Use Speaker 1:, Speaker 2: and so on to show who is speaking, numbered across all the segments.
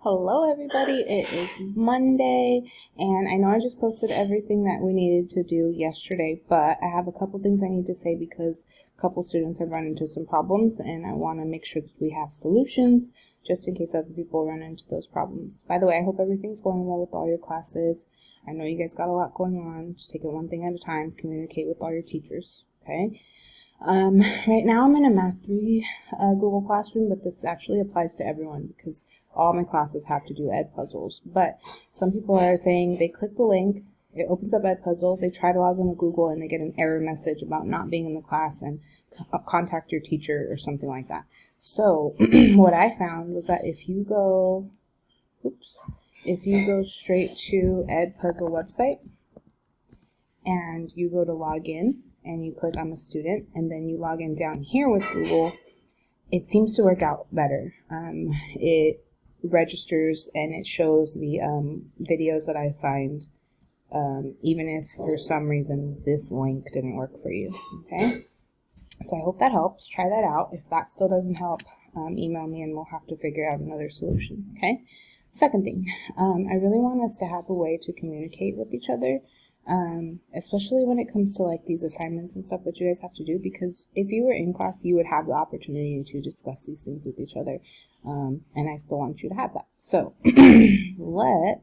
Speaker 1: Hello everybody, it is Monday, and I know I just posted everything that we needed to do yesterday, but I have a couple things I need to say because a couple students have run into some problems, and I want to make sure that we have solutions just in case other people run into those problems. By the way, I hope everything's going well with all your classes. I know you guys got a lot going on. Just take it one thing at a time. Communicate with all your teachers, okay? Right now I'm in a Math 3 Google Classroom, but this actually applies to everyone because all my classes have to do ed puzzles. But some people are saying they click the link, it opens up ed puzzle, they try to log into Google, and they get an error message about not being in the class and contact your teacher or something like that. So what I found was that if you go straight to ed puzzle website and you go to log in, and you click I'm a student, and then you log in down here with Google, it seems to work out better. It registers and it shows the videos that I assigned, even if for some reason this link didn't work for you, okay? So I hope that helps. Try that out. If that still doesn't help, email me and we'll have to figure out another solution, okay? Second thing, I really want us to have a way to communicate with each other, especially when it comes to like these assignments and stuff that you guys have to do, because if you were in class you would have the opportunity to discuss these things with each other, and I still want you to have that. So let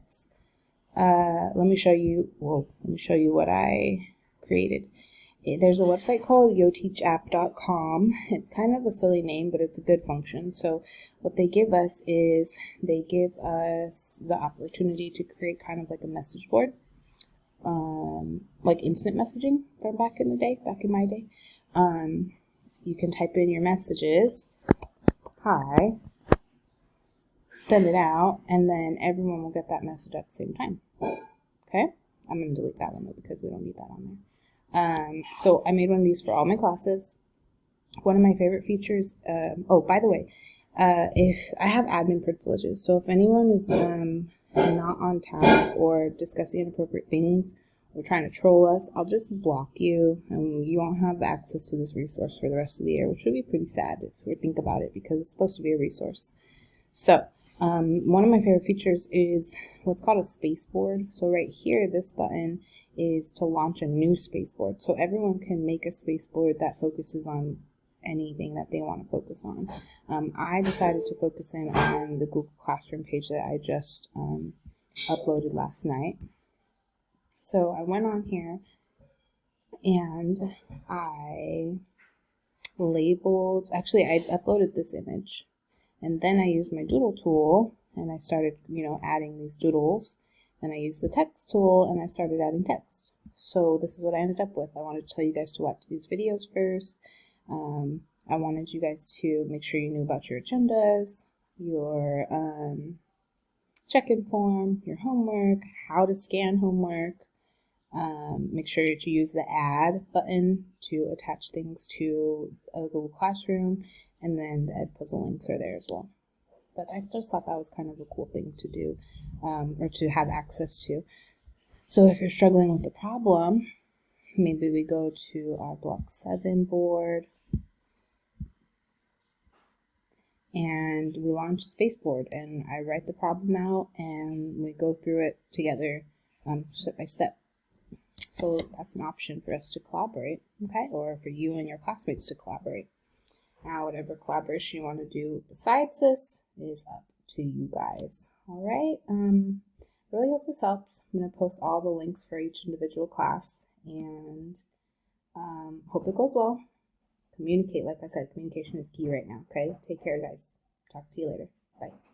Speaker 1: me show you what I created. There's a website called yoteachapp.com. It's kind of a silly name, but it's a good function. So what they give us is they give us the opportunity to create kind of like a message board, like instant messaging from back in my day. You can type in your messages, hi, send it out, and then everyone will get that message at the same time. Okay? I'm going to delete that one though because we don't need that on there. So I made one of these for all my classes. One of my favorite features, oh, by the way, if I have admin privileges, so if anyone is not on task or discussing inappropriate things or trying to troll us, I'll just block you and you won't have access to this resource for the rest of the year, which would be pretty sad if we think about it because it's supposed to be a resource. So one of my favorite features is what's called a space board. So right here, this button is to launch a new space board. So everyone can make a space board that focuses on anything that they want to focus on. I decided to focus in on the Google Classroom page that I just uploaded last night. So I went on here and I uploaded this image, and then I used my doodle tool and I started, adding these doodles. Then I used the text tool and I started adding text. So this is what I ended up with. I wanted to tell you guys to watch these videos first. I wanted you guys to make sure you knew about your agendas, your check-in form, your homework, how to scan homework. Make sure to use the add button to attach things to a Google Classroom, and then the ed puzzle links are there as well. But I just thought that was kind of a cool thing to do, or to have access to. So if you're struggling with the problem, maybe we go to our Block 7 board and we launch a space board, and I write the problem out and we go through it together, step by step. So that's an option for us to collaborate, okay? Or for you and your classmates to collaborate. Now, whatever collaboration you want to do besides this is up to you guys. All right? Really hope this helps. I'm going to post all the links for each individual class, and hope it goes well. Communicate, like I said, communication is key right now, okay? Take care, guys. Talk to you later. Bye.